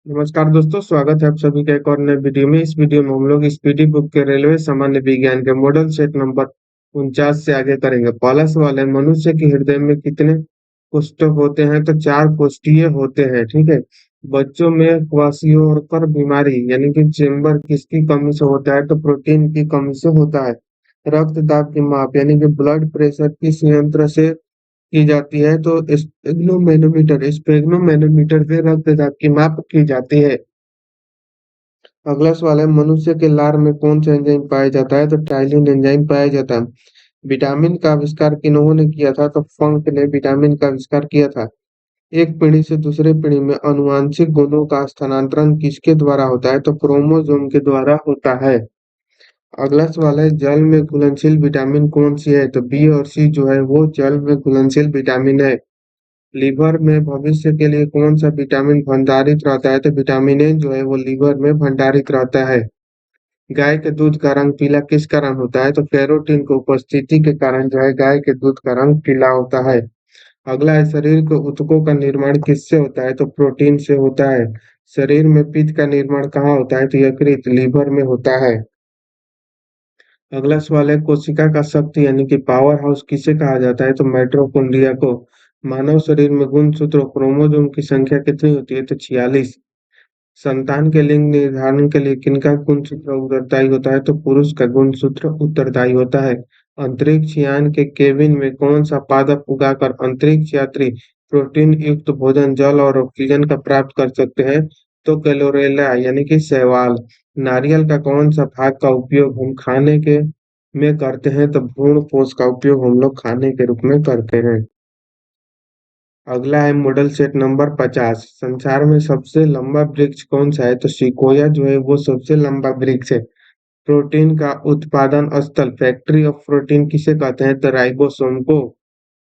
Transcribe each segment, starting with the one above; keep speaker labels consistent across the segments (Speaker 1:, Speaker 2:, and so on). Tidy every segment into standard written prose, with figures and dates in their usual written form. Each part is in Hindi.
Speaker 1: नमस्कार दोस्तों, स्वागत है आप सभी का एक और नए वीडियो में। इस वीडियो में हम लोग स्पीडी बुक के रेलवे सामान्य विज्ञान के मॉडल सेट नंबर 49 से आगे करेंगे। पहला सवाल है, मनुष्य के हृदय में कितने कोष्ठक होते हैं? तो 4 कोष्ठीय होते हैं। ठीक है। बच्चों में क्वाशियोरकर बीमारी यानी कि चेम्बर किसकी कमी से होता है? तो प्रोटीन की कमी से होता है। रक्तदाब की माप यानी कि ब्लड प्रेशर किस यंत्र से की जाती है? तो स्पेग्नोमेनोमीटर से रक्तचाप की माप की जाती है। अगला सवाल है, मनुष्य के लार में कौन सा एंजाइम पाया जाता है? तो टाइलिन एंजाइम पाया जाता है। विटामिन का आविष्कार किन्होंने किया था? तो फंक ने विटामिन का आविष्कार किया था। एक पीढ़ी से दूसरे पीढ़ी में आनुवांशिक गुणों का स्थानांतरण किसके द्वारा होता है? तो क्रोमोसोम के द्वारा होता है। अगला सवाल है, जल में घुलनशील विटामिन कौन सी है? तो बी और सी जो है वो जल में घुलनशील विटामिन है। लीवर में भविष्य के लिए कौन सा विटामिन भंडारित रहता है? तो विटामिन ए जो है वो लीवर में भंडारित रहता है। गाय के दूध का रंग पीला किस कारण होता है? तो कैरोटीन की उपस्थिति के कारण जो है गाय के दूध का रंग पीला होता है। अगला है, शरीर के ऊतकों का निर्माण किससे होता है? तो प्रोटीन से होता है। शरीर में पित्त का निर्माण कहाँ होता है? तो यकृत लीवर में होता है। अगला सवाल है, कोशिका का शक्ति यानी कि पावर हाउस किसे कहा जाता है? तो माइटोकॉन्ड्रिया को। मानव शरीर में गुणसूत्र और क्रोमोसोम की संख्या कितनी होती है? तो 46। संतान के लिंग निर्धारण के लिए किनका गुणसूत्र उत्तरदायी होता है? तो पुरुष का गुणसूत्र उत्तरदायी होता है। अंतरिक्ष यान के केबिन में कौन सा पादप उगाकर अंतरिक्ष यात्री प्रोटीन युक्त भोजन, जल और ऑक्सीजन का प्राप्त कर सकते हैं? तो क्लोरेला यानी कि शैवाल। नारियल का कौन सा भाग का उपयोग हम खाने के में करते हैं? तो भ्रूण पोष का उपयोग हम लोग खाने के रूप में करते हैं। अगला है मॉडल सेट नंबर 50। संसार में सबसे लंबा वृक्ष कौन सा है? तो सिकोया जो है वो सबसे लंबा वृक्ष है। प्रोटीन का उत्पादन स्थल फैक्ट्री ऑफ प्रोटीन किसे कहते हैं? तो राइबोसोम को।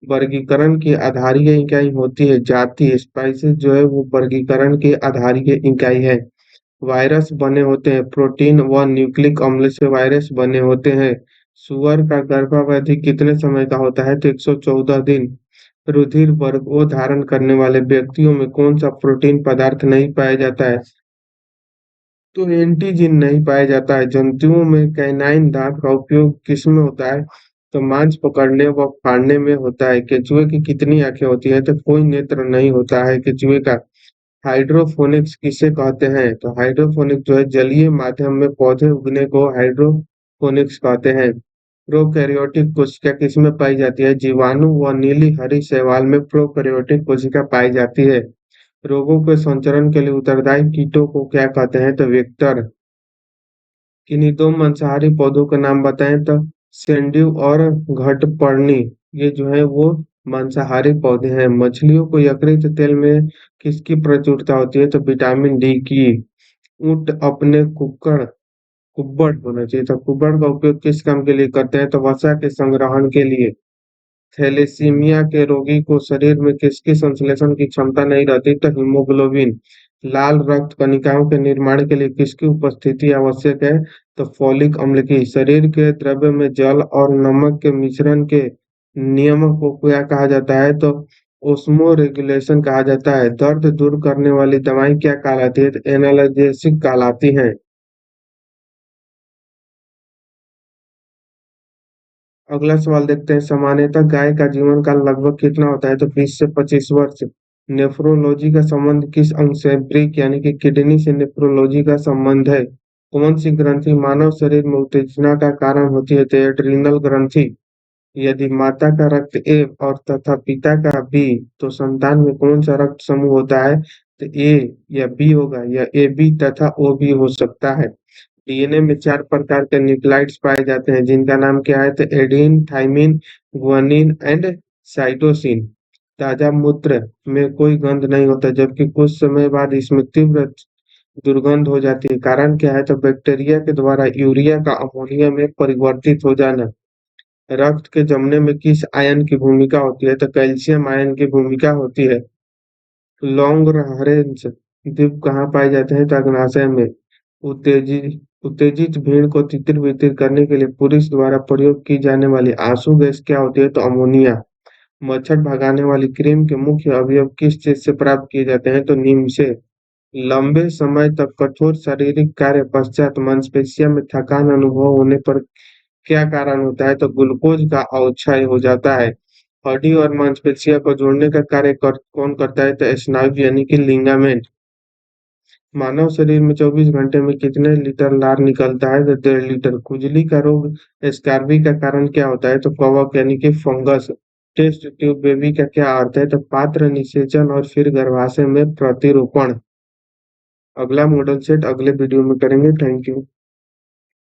Speaker 1: वर्गीकरण की आधारीय इकाई होती है जाति। स्पाइसेस जो है वो वर्गीकरण की आधारीय इकाई है। वायरस बने होते हैं प्रोटीन व न्यूक्लिक अम्ल से वायरस बने होते हैं। सुअर का गर्भावधि कितने समय का होता है? तो 114 दिन। रुधिर वर्ग ओ धारण करने वाले व्यक्तियों में कौन सा प्रोटीन पदार्थ नहीं पाया जाता है? तो एंटीजन नहीं पाया जाता है। जंतुओं में कैनाइन दांत का उपयोग किसमें होता है? तो मांस पकड़ने व फाड़ने में होता है। केंचुए की कितनी आंखें होती हैं? तो कोई नेत्र नहीं होता है केंचुए का। हाइड्रोफोनिक्स किसे कहते हैं? तो हाइड्रोफोनिक्स जो है जलीय माध्यम में पौधे उगने को हाइड्रोफोनिक्स कहते हैं। प्रोकैरियोटिक कोशिका किसमें पाई जाती है? जीवाणु व नीली हरी शैवाल में प्रोकैरियोटिक कोशिका पाई जाती है। रोगों के संचरण के लिए उत्तरदायी कीटों को क्या कहते हैं? तो वेक्टर। किन्हीं दो मांसाहारी पौधों के नाम बताएं? तो सेंड्यू और घटपर्णी। ये जो है वो मांसाहारी पौधे हैं। मछलियों को यकृत तेल में किसकी प्रचुरता होती है? तो विटामिन डी की। ऊंट अपने कुब्बड़ होना चाहिए था। कुब्बड़ का उपयोग किस काम के लिए करते हैं? तो वसा के संग्रहण के लिए। थैलेसीमिया के रोगी को शरीर में किसकी संश्लेषण की क्षमता नहीं रहती? तो हीमोग्लोबिन। लाल रक्त कणिकाओं के निर्माण के लिए किसकी उपस्थिति आवश्यक है? तो फोलिक अम्ल की। शरीर के द्रव्य में जल और नमक के मिश्रण के नियम को क्या कहा जाता है? तो ओस्मो रेगुलेशन कहा जाता है। दर्द दूर करने वाली दवाएं क्या कहलाती है? तो एनाल्जेसिक कहलाती हैं। अगला सवाल देखते हैं, सामान्यतः गाय का जीवन काल लगभग कितना होता है? तो 20 से 25 वर्ष। नेफ्रोलॉजी का संबंध किस अंग से? ब्रेक यानी कि किडनी से नेफ्रोलॉजी का संबंध है। कौन सी ग्रंथि मानव शरीर में उत्तेजना का कारण होती है? तो एड्रिनल ग्रंथि। यदि माता का रक्त ए और तथा पिता का बी, तो संतान में कौन सा रक्त समूह होता है? तो ए या बी होगा, या ए बी तथा ओ बी हो सकता है। डीएनए में 4 प्रकार के न्यूक्लाइड्स पाए जाते हैं जिनका नाम क्या है? तो adenine, thymine, guanine and cytosine. ताजा मूत्र में कोई गंध नहीं होता, जबकि कुछ समय बाद इसमें तीव्र दुर्गंध हो जाती है। कारण क्या है? तो बैक्टीरिया के द्वारा यूरिया का अमोनिया में परिवर्तित हो जाना। रक्त के जमने में किस आयन की भूमिका होती है? तो कैल्शियम आयन की भूमिका होती है। लॉन्गरहरेंस द्वीप कहाँ पाए जाते हैं? तो अग्न्याशय में। उत्तेजित भीड़ को तितर-बितर करने के लिए पुरुष द्वारा प्रयोग की जाने वाली आंसू गैस क्या होती है? तो अमोनिया। मच्छर भगाने वाली क्रीम के मुख्य अवयव किस चीज से प्राप्त किए जाते हैं? तो नीम से। लंबे समय तक कठोर शारीरिक कार्य पश्चात मांसपेशियों में थकान अनुभव होने पर क्या कारण होता है? तो ग्लूकोज का अवक्षय हो जाता है। हड्डी और मांसपेशियों को जोड़ने का कार्य कौन करता है? तो स्नायु यानी कि लिगामेंट। मानव शरीर में 24 घंटे में कितने लीटर लार निकलता है? तो 1.5 लीटर। खुजली का रोग स्कैर्वी का कारण क्या होता है? तो कवक यानी कि फंगस। टेस्ट ट्यूब बेबी का क्या अर्थ है? तो पात्र निषेचन और फिर गर्भाशय में प्रतिरूपण। अगला मॉडल सेट अगले वीडियो में करेंगे। Thank you.